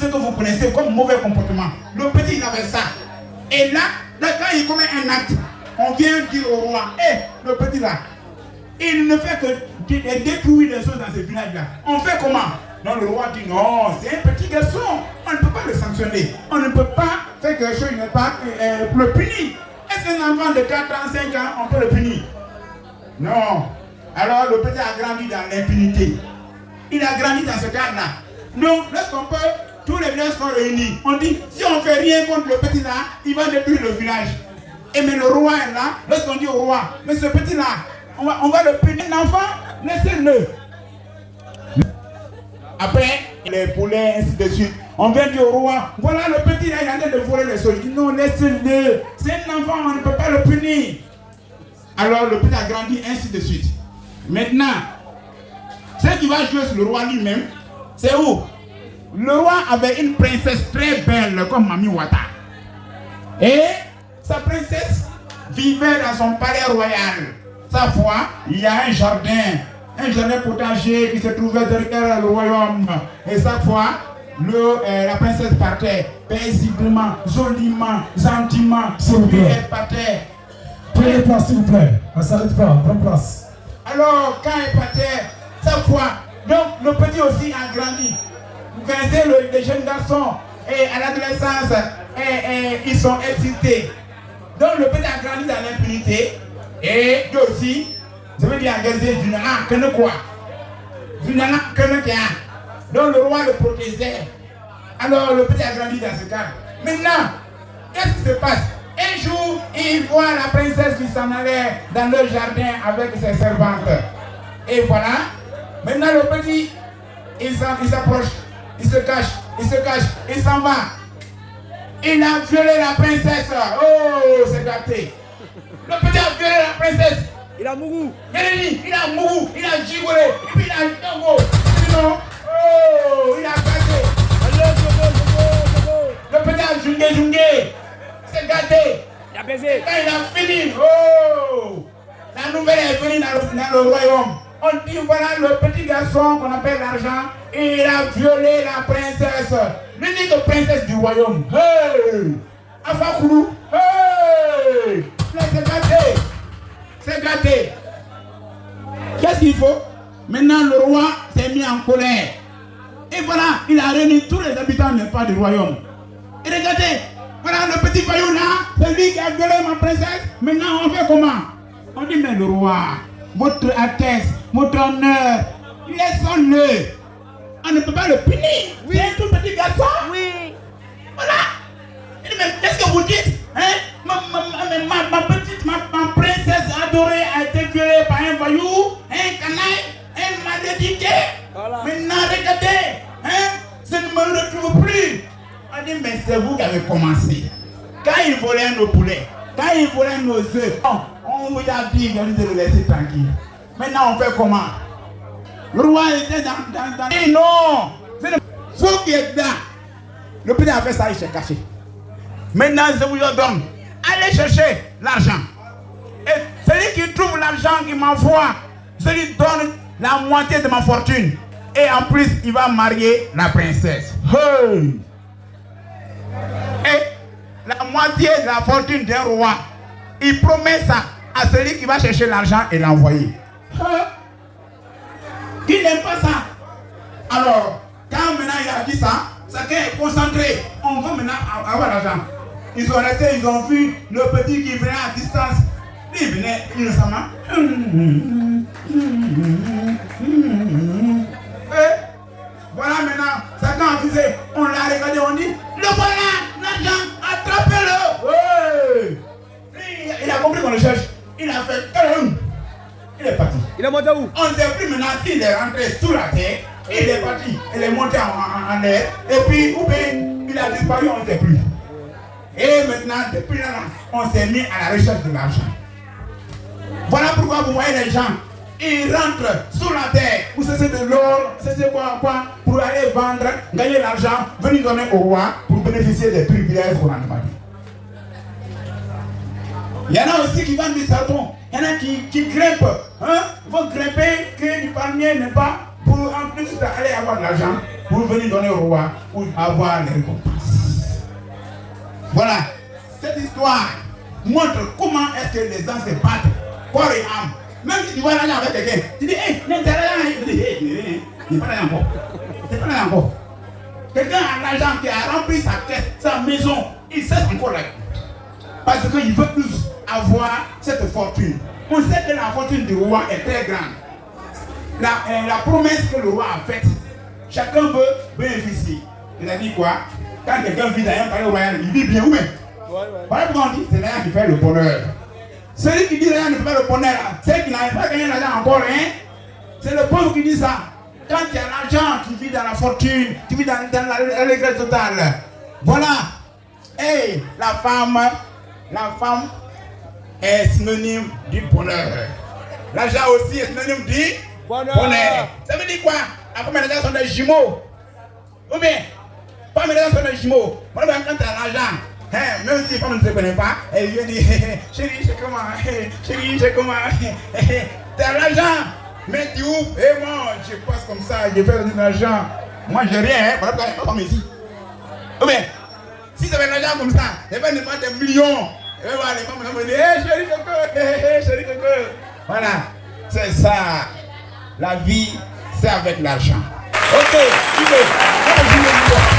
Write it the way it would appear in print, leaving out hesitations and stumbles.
que vous connaissez comme mauvais comportement. Le petit, il avait ça. Et là, quand il commet un acte, on vient dire au roi, le petit là, il ne fait que détruire les choses dans ce village-là. On fait comment? Donc le roi dit non, c'est un petit garçon, on ne peut pas le sanctionner. On ne peut pas faire quelque chose, il n'est pas le punir. Est-ce qu'un enfant de 4 ans, 5 ans, on peut le punir? Non. Alors le petit a grandi dans l'impunité. Il a grandi dans ce cadre-là. Donc lorsqu'on peut, tous les villages sont réunis. On dit, si on ne fait rien contre le petit là, il va détruire le village. Et mais le roi est là, lorsqu'on dit au roi, mais ce petit là, on va le punir. Un enfant, laissez-le. Après, les poulets, ainsi de suite. On vient dire au roi, voilà le petit là, il est en train de voler les choses. Il dit non, laissez-le. C'est un enfant, on ne peut pas le punir. Alors le petit a grandi, ainsi de suite. Maintenant, ce qui va jouer sur le roi lui-même, c'est où? Le roi avait une princesse très belle comme Mami Wata. Et sa princesse vivait dans son palais royal. Sa fois, il y a un jardin potager qui se trouvait derrière le royaume. Et chaque fois, la princesse partait paisiblement, joliment, gentiment. Puis elle partait. Prenez place, s'il vous plaît. On ne s'arrête pas, prends place. Alors, quand elle partait, chaque fois, donc le petit aussi a grandi. Vous connaissez les jeunes garçons, et à l'adolescence, ils sont excités. Donc le petit a grandi dans l'impunité. Et lui aussi, je veux dire, donc le roi le protégeait. Alors le petit a grandi dans ce cadre. Maintenant, qu'est-ce qui se passe? Un jour, il voit la princesse qui s'en allait dans le jardin avec ses servantes. Et voilà. Maintenant le petit, il s'approche, il se cache, il s'en va. Il a violé la princesse. Oh, c'est gâté. Le petit a violé la princesse. Il a mouru. Il a mouru, il a gigolé, et puis il a tango. Sinon, oh, il a gâté. Le petit a jungé. C'est gâté. Il a baisé. Quand il a fini, oh, la nouvelle est venue dans le royaume. On dit voilà le petit garçon qu'on appelle l'argent, il a violé la princesse, l'unique princesse du royaume. Hey! Afakoulou, hey! C'est gâté. C'est gâté. Qu'est-ce qu'il faut? Maintenant le roi s'est mis en colère. Et voilà, il a réuni tous les habitants n'est pas du royaume. Et regardez, voilà le petit voyou là, c'est lui qui a violé ma princesse. Maintenant on fait comment? On dit mais le roi, votre Altesse, votre honneur, laissons-le. On ne peut pas le punir. Oui. C'est un tout petit garçon. Oui. Voilà. Il dit, mais qu'est-ce que vous dites? Hein? Ma princesse adorée a été violée par un voyou, un canaille, un malédicté. Voilà. Maintenant, regardez, hein? Je ne me retrouve plus. On dit, mais c'est vous qui avez commencé. Quand il volait nos poulets, quand il volait nos œufs, on vous a dit de le laisser tranquille. Maintenant, on fait comment? Le roi était dans... Et non! C'est le fou qui est là. Le petit a fait ça, il s'est caché. Maintenant, je vous le donne. Allez chercher l'argent. Et celui qui trouve l'argent qui m'envoie, je lui donne la moitié de ma fortune. Et en plus, il va marier la princesse. Hey! Et la moitié de la fortune d'un roi, il promet ça à celui qui va chercher l'argent et l'envoyer. Qui n'aime pas ça? Alors, quand maintenant il a dit ça, chacun est concentré. On veut maintenant avoir l'argent. Ils sont restés, ils ont vu le petit qui venait à distance. Il venait innocemment. Et voilà maintenant, chacun disait, on l'a regardé, on dit, le voilà, l'argent, attrapez-le. Ouais. Il a compris qu'on le cherche. Il a fait il est parti. Il est monté où? On ne sait plus maintenant s'il est rentré sous la terre. Il est parti. Il est monté en l'air. Et puis, ou bien, il a disparu, on ne sait plus. Et maintenant, depuis là, on s'est mis à la recherche de l'argent. Voilà pourquoi vous voyez les gens. Ils rentrent sous la terre. Vous cessez de l'or, cessez quoi, pour aller vendre, gagner l'argent, venir donner au roi pour bénéficier des privilèges qu'on a demandé. Il y en a aussi qui vendent du charbon. Il y en a qui grimpent. Hein? Ils vont grimper, que du palmier n'est pas pour en plus d'aller avoir de l'argent. pour venir donner au roi, pour avoir les récompenses. Voilà, cette histoire montre comment est-ce que les gens se battent, corps et âme. Même si tu vois l'argent avec quelqu'un, tu dis, hé, n'es pas l'argent, il dit, hé, il n'est pas là encore. Il n'est pas là encore. Quelqu'un a l'argent qui a rempli sa caisse, sa maison, il sait encore là. Parce qu'il veut plus avoir cette fortune. On sait que la fortune du roi est très grande. La promesse que le roi a faite, chacun veut bénéficier. C'est-à-dire quoi? Quand quelqu'un vit dans un palais royal, il vit bien ou même. Voilà pourquoi on dit c'est l'argent qui fait le bonheur. Celui qui dit l'argent ne fait pas le bonheur, c'est qu'il n'arrive pas à gagner l'argent encore. Hein? C'est le pauvre qui dit ça. Quand il y a l'argent, tu vis dans la fortune, tu vis dans l'allégresse totale. Voilà. Et la femme est synonyme du bonheur. L'argent aussi est synonyme du bonheur. Ça veut dire quoi? La femme et l'argent sont des jumeaux. Ou bien, femme et l'argent sont des jumeaux. Moi, quand tu as l'argent, même si la femme ne te connaît pas, elle vient dire chérie, c'est comment? Chérie, c'est comment? Tu as l'argent, mais tu ouvres, et moi, je passe comme ça, je fais de l'argent. Moi, j'ai rien, voilà pourquoi je ne pas comme ici. Ou bien, si tu avais l'argent comme ça, elle va ne pas des millions. Et voilà, les femmes vont dire, hé chérie coco, chérie coco. Voilà, c'est ça. La vie, c'est avec l'argent. Ok, tu veux.